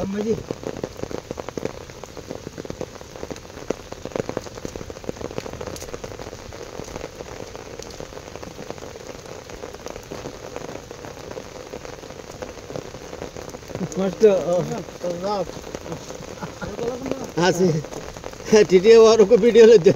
Sampai Asih, dia baru ke video aja.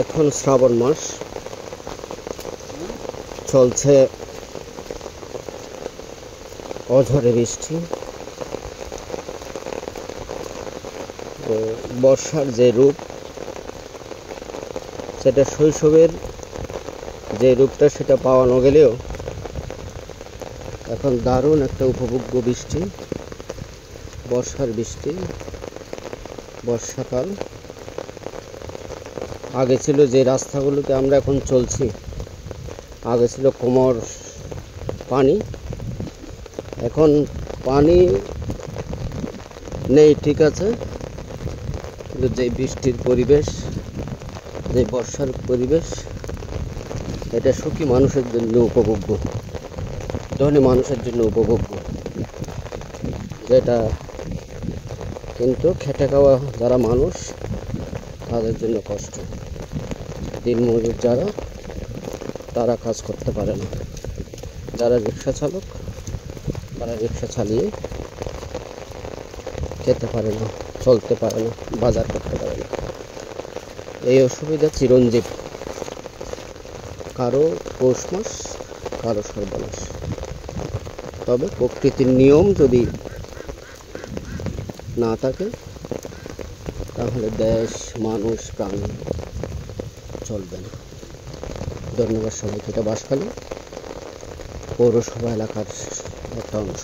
এখন শ্রাবণ মাস চলছে অঝরে বৃষ্টি বর্ষার যে রূপ সেটা শৈশবের যে রূপটা সেটা পাওয়ানো গেলেও এখন দারুণ একটা উপভোগ্য বৃষ্টি বর্ষার বৃষ্টি বর্ষাকাল আগে ছিল যে রাস্তাগুলোতে আমরা এখন চলছি আগে ছিল কোমর পানি এখন পানি নেই ঠিক আছে কিন্তু যে বৃষ্টির পরিবেশ যে বর্ষার পরিবেশ এটা সুখী মানুষের জন্য উপভোগ্য ধনী মানুষের জন্য উপভোগ্য যেটা কিন্তু খেটে খাওয়া যারা মানুষ তাদের জন্য কষ্ট দিনমজুর যারা তারা কাজ করতে পারে না যারা রিক্সা চালক তারা রিক্সা চালিয়ে খেতে পারে না চলতে পারে না বাজার করতে পারে না এই অসুবিধা চিরঞ্জীব কারো পৌষ মাস কারো সর্বনাশ তবে প্রকৃতির নিয়ম যদি না থাকে তাহলে দেশ মানুষ প্রাণ চলবে না ধন্যবাদ সবাইকে। এটা বাঁশখালী পৌরসভা এলাকার একটা অংশ।